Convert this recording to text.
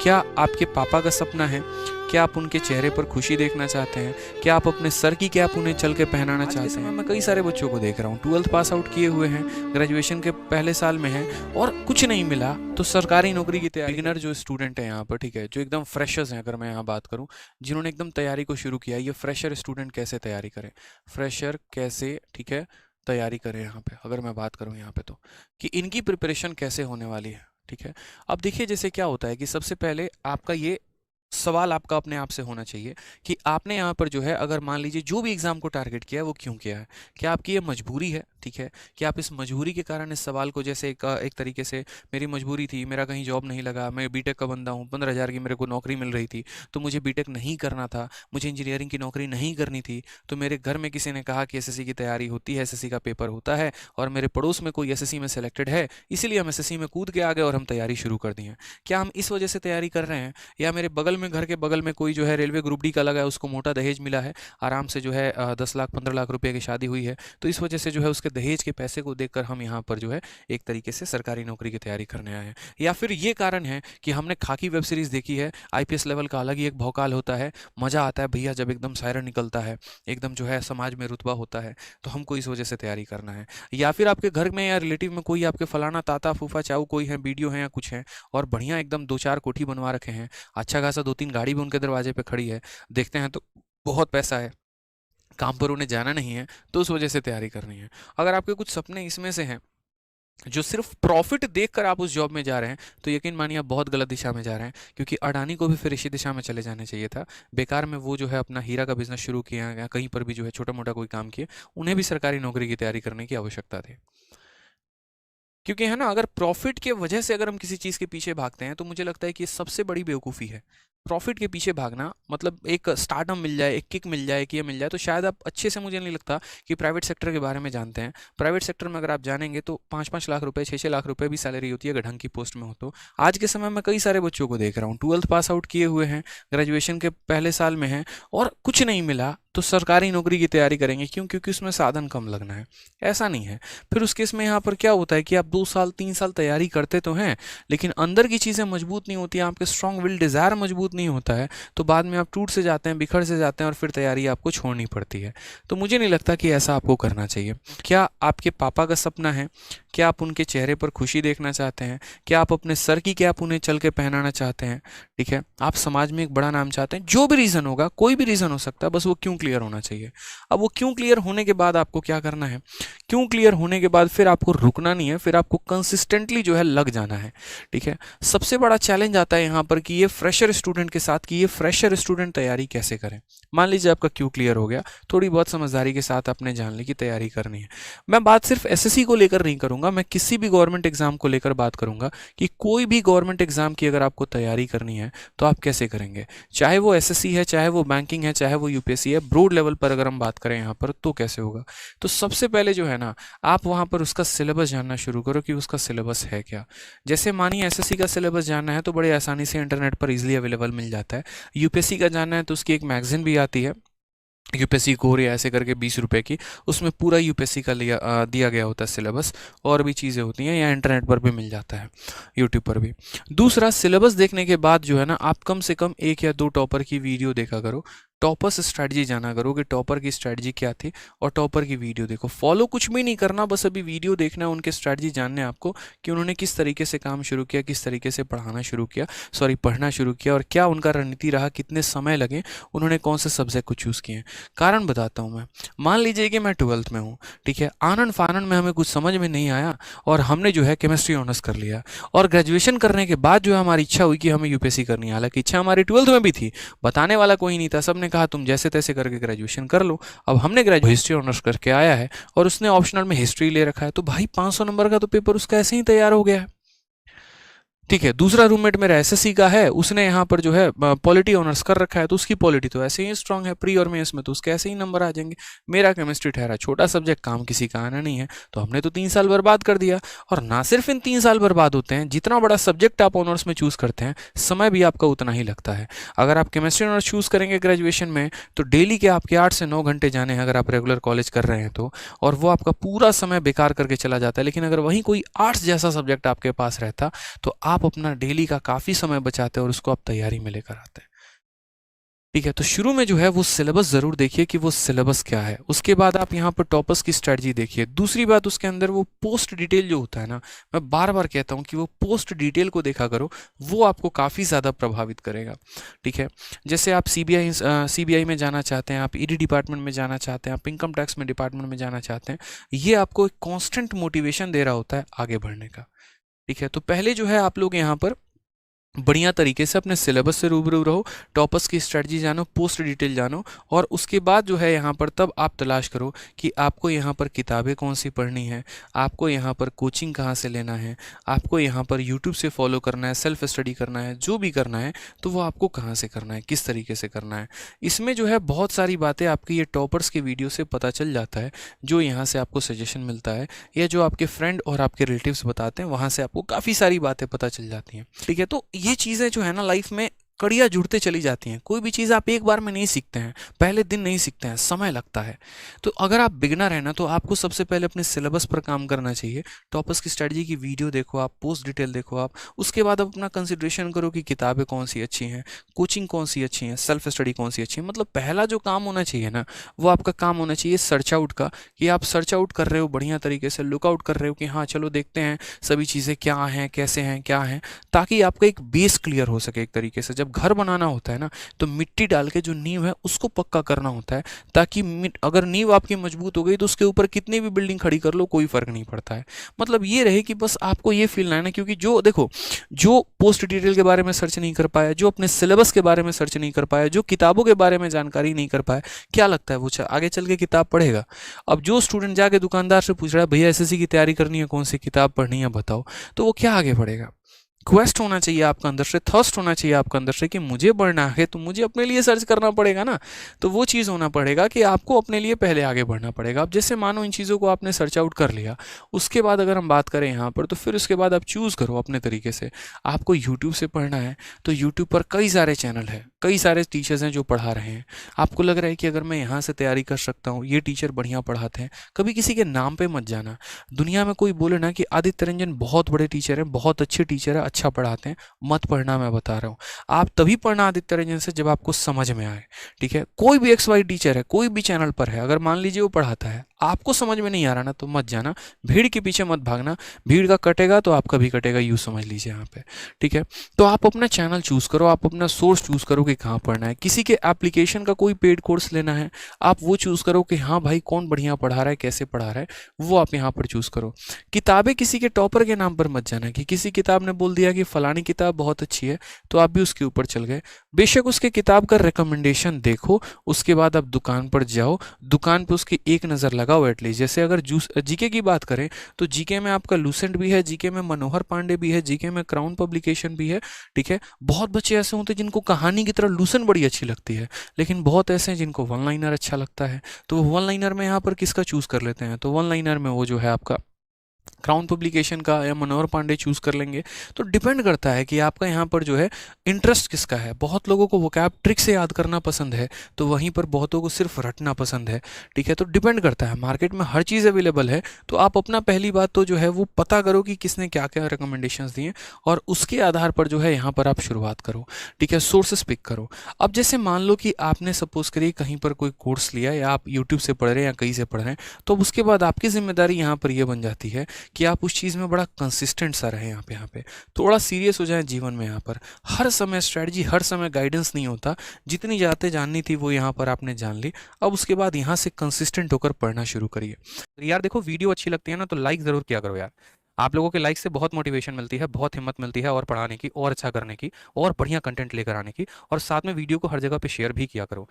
क्या आपके पापा का सपना है? क्या आप उनके चेहरे पर खुशी देखना चाहते हैं? क्या आप अपने सर की कैप उन्हें चल के पहनाना चाहते हैं? मैं कई सारे बच्चों को देख रहा हूँ, 12th पास आउट किए हुए हैं, ग्रेजुएशन के पहले साल में हैं और कुछ नहीं मिला तो सरकारी नौकरी की तैयारी। बिगिनर जो स्टूडेंट है यहाँ पर, ठीक है, जो एकदम फ्रेशर्स हैं, अगर मैं यहाँ बात करूँ, जिन्होंने एकदम तैयारी को शुरू किया, ये फ्रेशर स्टूडेंट कैसे तैयारी करें, फ्रेशर कैसे, ठीक है, तैयारी करें यहाँ पे, अगर मैं बात करूँ यहाँ पे तो, कि इनकी प्रिपरेशन कैसे होने वाली है, ठीक है। अब देखिए जैसे क्या होता है कि सबसे पहले आपका ये सवाल आपका अपने आप से होना चाहिए कि आपने यहाँ पर जो है, अगर मान लीजिए जो भी एग्जाम को टारगेट किया है वो क्यों किया है, क्या आपकी ये मजबूरी है, ठीक है, कि आप इस मजबूरी के कारण इस सवाल को, जैसे एक तरीके से मेरी मजबूरी थी, मेरा कहीं जॉब नहीं लगा, मैं बीटेक का बंदा हूँ, 15,000 की मेरे को नौकरी मिल रही थी तो मुझे बीटेक नहीं करना था, मुझे इंजीनियरिंग की नौकरी नहीं करनी थी, तो मेरे घर में किसी ने कहा कि एसएससी की तैयारी होती है, एसएससी का पेपर होता है और मेरे पड़ोस में कोई एसएससी में सेलेक्टेड है, इसीलिए हम एसएससी में कूद के आ गए और हम तैयारी शुरू कर दी है। क्या हम इस वजह से तैयारी कर रहे हैं? या मेरे बगल में, घर के बगल में कोई जो है रेलवे ग्रुप डी का लगा है, उसको मोटा दहेज मिला है, आराम से जो है 10 लाख 15 लाख रुपए की शादी हुई है, तो इस वजह से जो है उसके दहेज के पैसे को देखकर हम यहाँ पर जो है एक तरीके से सरकारी नौकरी की तैयारी करने आए हैं। या फिर ये कारण है कि हमने खाकी वेब सीरीज देखी है, आईपीएस लेवल का अलग ही एक भौकाल होता है, मजा आता है भैया जब एकदम सायरन निकलता है, एकदम जो है समाज में रुतबा होता है, तो हमको इस वजह से तैयारी करना है। या फिर आपके घर में या रिलेटिव में कोई आपके फलाना ताता फूफा चाऊ कोई है, वीडियो है या कुछ है, और बढ़िया एकदम 2-4 कोठी बनवा रखे हैं, अच्छा खासा 2-3 गाड़ी भी उनके दरवाजे पे खड़ी है, देखते हैं तो बहुत पैसा है, काम पर उन्हें जाना नहीं है, तो उस वजह से तैयारी करनी है। अगर आपके कुछ सपने इसमें से हैं जो सिर्फ प्रॉफिट देखकर आप उस जॉब में जा रहे हैं, तो यकीन मानिए आप बहुत गलत दिशा में जा रहे हैं, क्योंकि अडानी को भी फिर इसी दिशा में चले जाने चाहिए था। बेकार में वो जो है अपना हीरा का बिजनेस शुरू किया या कहीं पर भी जो है छोटा मोटा कोई काम किया, उन्हें भी सरकारी नौकरी की तैयारी करने की आवश्यकता थी। क्योंकि है ना, अगर प्रॉफिट के वजह से अगर हम किसी चीज़ के पीछे भागते हैं तो मुझे लगता है कि ये सबसे बड़ी बेवकूफ़ी है। प्रॉफिट के पीछे भागना मतलब एक स्टार्टअप मिल जाए, एक किक मिल जाए, एक ये मिल जाए, तो शायद आप अच्छे से, मुझे नहीं लगता कि प्राइवेट सेक्टर के बारे में जानते हैं। प्राइवेट सेक्टर में अगर आप जानेंगे तो 5-5 लाख रुपए, 6-6 लाख रुपए भी सैलरी होती है अगर ढंग की पोस्ट में हो तो। आज के समय में कई सारे बच्चों को देख रहा हूँ, 12th पास आउट किए हुए हैं, ग्रेजुएशन के पहले साल में हैं और कुछ नहीं मिला तो सरकारी नौकरी की तैयारी करेंगे। क्यों? क्योंकि उसमें साधन कम लगना है। ऐसा नहीं है। फिर उस केस में यहाँ पर क्या होता है कि आप 2 साल 3 साल तैयारी करते तो हैं, लेकिन अंदर की चीज़ें मजबूत नहीं होती हैं, आपके स्ट्रॉन्ग विल डिज़ायर मजबूत नहीं होता है, तो बाद में आप टूट से जाते हैं, बिखर से जाते हैं और फिर तैयारी आपको छोड़नी पड़ती है। तो मुझे नहीं लगता कि ऐसा आपको करना चाहिए। क्या आपके पापा का सपना है? क्या आप उनके चेहरे पर खुशी देखना चाहते हैं? क्या आप अपने सर की कैप उन्हें चल के पहनाना चाहते हैं? ठीक है, आप समाज में एक बड़ा नाम चाहते हैं, जो भी रीज़न होगा, कोई भी रीज़न हो सकता है, बस वो क्यों क्लियर होना चाहिए। अब वो क्यों क्लियर होने के बाद आपको क्या करना है? क्यों क्लियर होने के बाद फिर आपको रुकना नहीं है, फिर आपको कंसिस्टेंटली जो है लग जाना है। ठीक है, सबसे बड़ा चैलेंज आता है यहाँ पर कि ये फ्रेशर स्टूडेंट के साथ, कि ये फ्रेशर स्टूडेंट तैयारी कैसे करें। मान लीजिए आपका क्यों क्लियर हो गया, थोड़ी बहुत समझदारी के साथ आपने जान ली कि तैयारी करनी है। मैं बात सिर्फ एसएससी को लेकर नहीं करूंगा, मैं किसी भी गवर्नमेंट एग्जाम को लेकर बात करूंगा कि कोई भी गवर्नमेंट एग्जाम की अगर आपको तैयारी करनी है तो आप कैसे करेंगे। चाहे वो एसएससी है, चाहे वो बैंकिंग है, चाहे वो यूपीएससी है, ब्रॉड लेवल पर अगर हम बात करें यहाँ पर तो कैसे होगा। तो सबसे पहले जो है ना, आप वहाँ पर उसका सिलेबस जानना शुरू करो कि उसका सिलेबस है क्या। जैसे मानिए एसएससी का सिलेबस जानना है तो बड़े आसानी से इंटरनेट पर इजीली अवेलेबल मिल जाता है। यूपीएससी का जानना है तो उसकी एक मैगजीन भी आती है, यूपीएससी कोर या ऐसे करके 20 रुपए की, उसमें पूरा यूपीएससी का दिया गया होता है सिलेबस, और भी चीज़ें होती हैं, या इंटरनेट पर भी मिल जाता है, यूट्यूब पर भी। दूसरा, सिलेबस देखने के बाद जो है ना, आप कम से कम 1 या 2 टॉपर की वीडियो देखा करो, टॉपर्स स्ट्रैटेजी जाना करो कि टॉपर की स्ट्रैटेजी क्या थी, और टॉपर की वीडियो देखो। फॉलो कुछ भी नहीं करना, बस अभी वीडियो देखना है, उनके स्ट्रैटेजी जानने आपको कि उन्होंने किस तरीके से काम शुरू किया, किस तरीके से पढ़ना शुरू किया, और क्या उनका रणनीति रहा, कितने समय लगे, उन्होंने कौन से सब्जेक्ट को चूज़ किए। कारण बताता हूँ मैं, मान लीजिए कि मैं 12th में हूँ, ठीक है, आनंद फानंद में हमें कुछ समझ में नहीं आया और हमने जो है केमिस्ट्री ऑनर्स कर लिया, और ग्रेजुएशन करने के बाद जो है हमारी इच्छा हुई कि हमें यूपीएससी करनी है। हालांकि इच्छा हमारी 12th में भी थी, बताने वाला कोई नहीं था, सबने कहा तुम जैसे तैसे करके ग्रेजुएशन कर लो। अब हमने ग्रेजुएशन हिस्ट्री ऑनर्स करके आया है और उसने ऑप्शनल में हिस्ट्री ले रखा है, तो भाई 500 नंबर का तो पेपर उसका ऐसे ही तैयार हो गया है। ठीक है, दूसरा रूममेट मेरा एसएससी का है, उसने यहाँ पर जो है पॉलिटी ऑनर्स कर रखा है, तो उसकी पॉलिटी तो ऐसे ही स्ट्रांग है, प्री और मेंस में तो उसके ऐसे ही नंबर आ जाएंगे। मेरा केमिस्ट्री ठहरा छोटा सब्जेक्ट, काम किसी का आना नहीं है, तो हमने तो 3 साल बर्बाद कर दिया। और ना सिर्फ इन 3 साल बर्बाद होते हैं, जितना बड़ा सब्जेक्ट आप ऑनर्स में चूज करते हैं, समय भी आपका उतना ही लगता है। अगर आप केमिस्ट्री ऑनर्स चूज करेंगे ग्रेजुएशन में, तो डेली के आपके 8 से 9 घंटे जाने हैं अगर आप रेगुलर कॉलेज कर रहे हैं तो, और वो आपका पूरा समय बेकार करके चला जाता है। लेकिन अगर वहीं कोई आर्ट्स जैसा सब्जेक्ट आपके पास रहता, तो आप अपना डेली का काफ़ी समय बचाते हैं और उसको आप तैयारी में लेकर आते हैं। ठीक है, तो शुरू में जो है वो सिलेबस ज़रूर देखिए कि वो सिलेबस क्या है। उसके बाद आप यहाँ पर टॉपर्स की स्ट्रेटजी देखिए। दूसरी बात, उसके अंदर वो पोस्ट डिटेल जो होता है ना, मैं बार बार कहता हूँ कि वो पोस्ट डिटेल को देखा करो, वो आपको काफ़ी ज़्यादा प्रभावित करेगा। ठीक है, जैसे आप सीबीआई में जाना चाहते हैं, आप ईडी डिपार्टमेंट में जाना चाहते हैं, आप इनकम टैक्स में डिपार्टमेंट में जाना चाहते हैं, ये आपको एक कॉन्स्टेंट मोटिवेशन दे रहा होता है आगे बढ़ने का। ठीक है, तो पहले जो है आप लोग यहाँ पर बढ़िया तरीके से अपने सिलेबस से रूबरू रहो, टॉपर्स की स्ट्रेटजी जानो, पोस्ट डिटेल जानो, और उसके बाद जो है यहाँ पर तब आप तलाश करो कि आपको यहाँ पर किताबें कौन सी पढ़नी है, आपको यहाँ पर कोचिंग कहाँ से लेना है, आपको यहाँ पर यूट्यूब से फॉलो करना है, सेल्फ स्टडी करना है, जो भी करना है तो वो आपको कहाँ से करना है, किस तरीके से करना है। इसमें जो है बहुत सारी बातें आपकी ये टॉपर्स के वीडियो से पता चल जाता है, जो यहाँ से आपको सजेशन मिलता है, या जो आपके फ्रेंड और आपके रिलेटिव्स बताते हैं, वहाँ से आपको काफ़ी सारी बातें पता चल जाती हैं। ठीक है, तो ये चीज़ें जो है ना लाइफ में कड़ियाँ जुड़ते चली जाती हैं। कोई भी चीज़ आप एक बार में नहीं सीखते हैं, पहले दिन नहीं सीखते हैं, समय लगता है। तो अगर आप बिगिनर हैं ना, तो आपको सबसे पहले अपने सिलेबस पर काम करना चाहिए। टॉपर्स की स्ट्रेटजी की वीडियो देखो आप, पोस्ट डिटेल देखो आप, उसके बाद आप अपना कंसिडरेशन करो कि किताबें कौन सी अच्छी हैं, कोचिंग कौन सी अच्छी हैं, सेल्फ स्टडी कौन सी अच्छी है। मतलब पहला जो काम होना चाहिए ना, वो आपका काम होना चाहिए सर्च आउट का, कि आप सर्च आउट कर रहे हो बढ़िया तरीके से, लुकआउट कर रहे हो कि हाँ चलो देखते हैं सभी चीज़ें क्या हैं, कैसे हैं, क्या हैं, ताकि आपका एक बेस क्लियर हो सके एक तरीके से। जब घर बनाना होता है ना, तो मिट्टी डाल के जो नींव है उसको पक्का करना होता है, ताकि अगर नींव आपकी मजबूत हो गई तो उसके ऊपर कितनी भी बिल्डिंग खड़ी कर लो कोई फर्क नहीं पड़ता है। मतलब ये रहे कि बस आपको ये फील ना है ना, क्योंकि जो देखो, जो पोस्ट डिटेल के बारे में सर्च नहीं कर पाया, जो अपने सिलेबस के बारे में सर्च नहीं कर पाया, जो किताबों के बारे में जानकारी नहीं कर पाया, क्या लगता है वो आगे चल के किताब पढ़ेगा? अब जो स्टूडेंट जाके दुकानदार से पूछ रहा है भैया एसएससी की तैयारी करनी है, कौन सी किताब पढ़नी है बताओ, तो वो क्या आगे बढ़ेगा? क्वेस्ट होना चाहिए आपका अंदर से, थर्स्ट होना चाहिए आपका अंदर से कि मुझे बढ़ना है तो मुझे अपने लिए सर्च करना पड़ेगा ना। तो वो चीज़ होना पड़ेगा कि आपको अपने लिए पहले आगे बढ़ना पड़ेगा। अब जैसे मानो इन चीज़ों को आपने सर्च आउट कर लिया, उसके बाद अगर हम बात करें यहाँ पर, तो फिर उसके बाद आप चूज़ करो अपने तरीके से। आपको यूट्यूब से पढ़ना है तो यूट्यूब पर कई सारे चैनल हैं, कई सारे टीचर्स हैं जो पढ़ा रहे हैं। आपको लग रहा है कि अगर मैं यहाँ से तैयारी कर सकता हूँ, ये टीचर बढ़िया पढ़ाते हैं, कभी किसी के नाम पर मत जाना। दुनिया में कोई बोले ना कि आदित्य रंजन बहुत बड़े टीचर हैं, बहुत अच्छे टीचर है, अच्छा पढ़ाते हैं, मत पढ़ना। मैं बता रहा हूँ, आप तभी पढ़ना आदित्य रंजन से जब आपको समझ में आए। ठीक है, कोई भी एक्स वाई टीचर है, कोई भी चैनल पर है, अगर मान लीजिए वो पढ़ाता है, आपको समझ में नहीं आ रहा ना, तो मत जाना, भीड़ के पीछे मत भागना। भीड़ का कटेगा तो आपका भी कटेगा, यूँ समझ लीजिए यहाँ पे। ठीक है, तो आप अपना चैनल चूज करो, आप अपना सोर्स चूज करो कि कहाँ पढ़ना है। किसी के एप्लीकेशन का कोई पेड कोर्स लेना है, आप वो चूज करो कि हाँ भाई कौन बढ़िया पढ़ा रहा है, कैसे पढ़ा रहा है, वो आप यहाँ पर चूज करो। किताबें किसी के टॉपर के नाम पर मत जाना कि किसी किताब ने बोल दिया कि फलानी किताब बहुत अच्छी है तो आप भी उसके ऊपर चल गए। बेशक उसके किताब का रिकमेंडेशन देखो, उसके बाद आप दुकान पर जाओ, दुकान पर उसकी एक नज़र लगाओ एटलीस्ट। जैसे अगर जीके की बात करें तो जीके में आपका लूसेंट भी है, जीके में मनोहर पांडे भी है, जीके में क्राउन पब्लिकेशन भी है। ठीक है, बहुत बच्चे ऐसे होते हैं जिनको कहानी की तरह लूसेंट बड़ी अच्छी लगती है, लेकिन बहुत ऐसे हैं जिनको वन लाइनर अच्छा लगता है, तो वो वन लाइनर में यहाँ पर किसका चूज कर लेते हैं, तो वन लाइनर में वो जो है आपका क्राउन पब्लिकेशन का या मनोहर पांडे चूज कर लेंगे। तो डिपेंड करता है कि आपका यहाँ पर जो है इंटरेस्ट किसका है। बहुत लोगों को वोकैब ट्रिक से याद करना पसंद है, तो वहीं पर बहुतों को सिर्फ रटना पसंद है। ठीक है, तो डिपेंड करता है, मार्केट में हर चीज़ अवेलेबल है। तो आप अपना पहली बात तो जो है वो पता करो कि किसने क्या क्या रिकमेंडेशंस दिए, और उसके आधार पर जो है यहाँ पर आप शुरुआत करो। ठीक है, सोर्सेस पिक करो। अब जैसे मान लो कि आपने सपोज करिए कहीं पर कोई कोर्स लिया, या आप यूट्यूब से पढ़ रहे हैं या कहीं से पढ़ रहे हैं, तो उसके बाद आपकी जिम्मेदारी यहाँ पर यह बन जाती है कि आप उस चीज़ में बड़ा कंसिस्टेंट सा रहे। यहाँ पे थोड़ा सीरियस हो जाए जीवन में। यहाँ पर हर समय स्ट्रेटजी, हर समय गाइडेंस नहीं होता। जितनी बातें जाननी थी वो यहाँ पर आपने जान ली। अब उसके बाद यहाँ से कंसिस्टेंट होकर पढ़ना शुरू करिए। यार देखो, वीडियो अच्छी लगती है ना तो लाइक ज़रूर किया करो यार। आप लोगों के लाइक से बहुत मोटिवेशन मिलती है, बहुत हिम्मत मिलती है और पढ़ाने की, और अच्छा करने की, और बढ़िया कंटेंट लेकर आने की। और साथ में वीडियो को हर जगह पे शेयर भी किया करो।